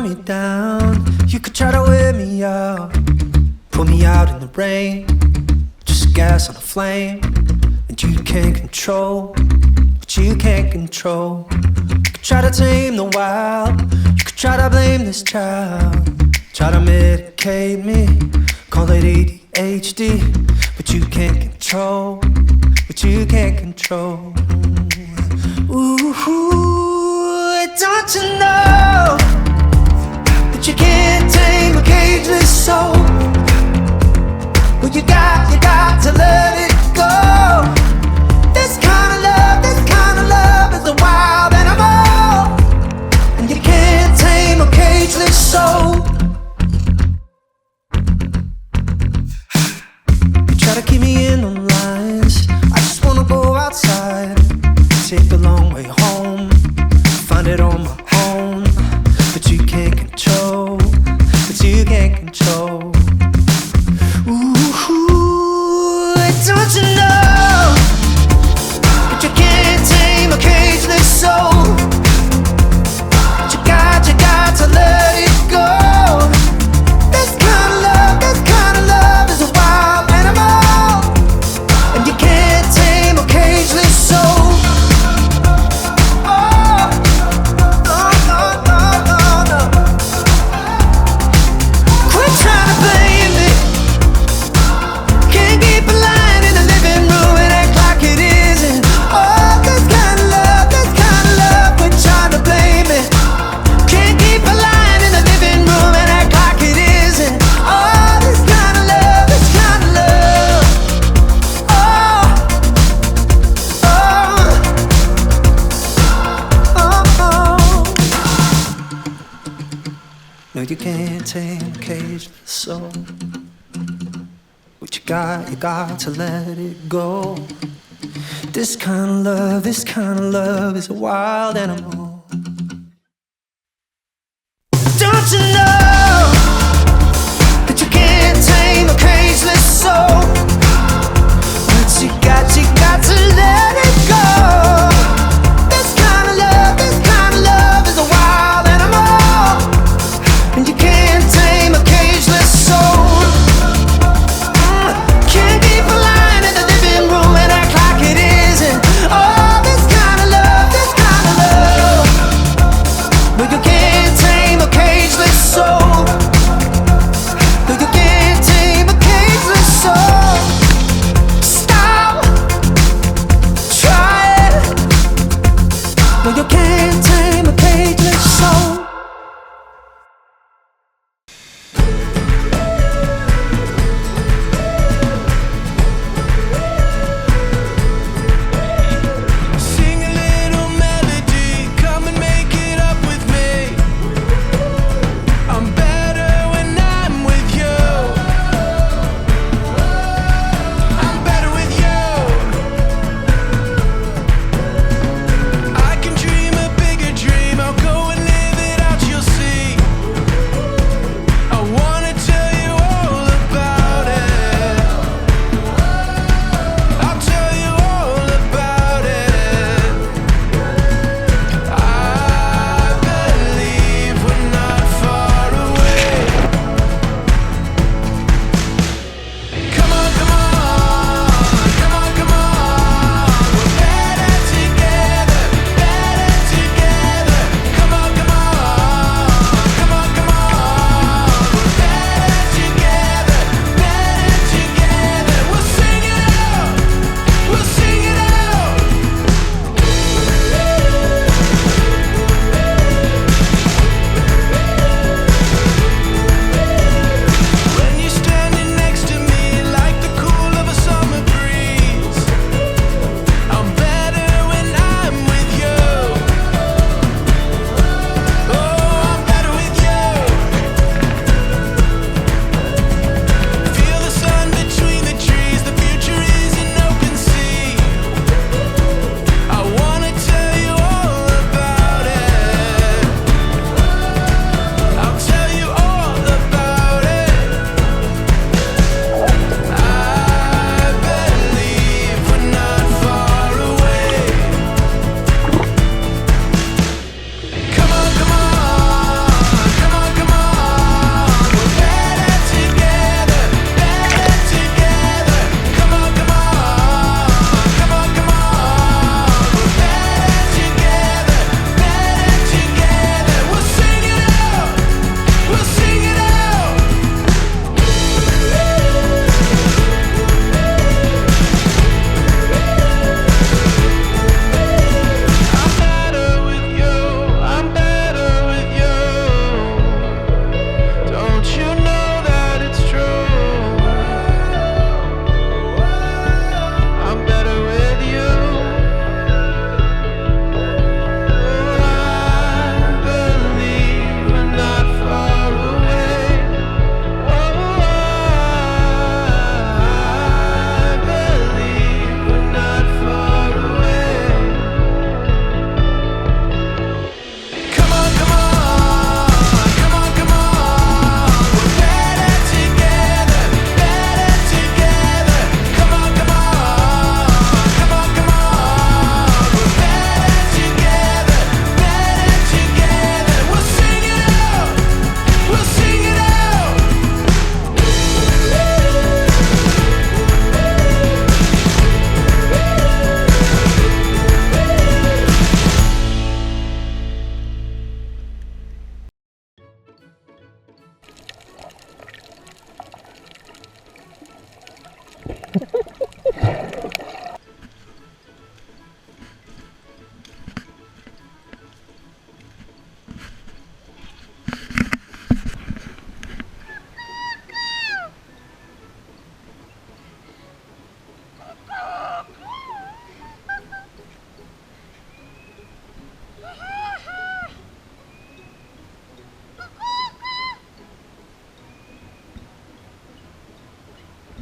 me down. You could try to wear me out, pull me out in the rain, just gas on a flame. And you can't control what you can't control. You could try to tame the wild, you could try to blame this child, try to medicate me, call it ADHD. But you can't control what you can't control. Ooh, don't you know that you can't tame a cageless soul? Well, you got to let it go. This kind of love is a wild animal, and you can't tame a cageless soul. You try to keep me in the lines, I just wanna go outside, take the long way home, find it on my own. But you can't control, but you can't control. Ooh, don't you know that you can't tame a cageless soul? But you got to let it go. This kind of love is a wild animal, and you can't tame a cageless soul. Oh, no. Quit trying to blame me. Can't keep a line in the living room and act like it isn't. Oh, this kind of love, quit trying to blame me. Can't keep a line in the living room and act like it isn't. Oh, this kind of love, oh. No, you can't tame a cageless soul. What you got to let it go. This kind of love is a wild animal,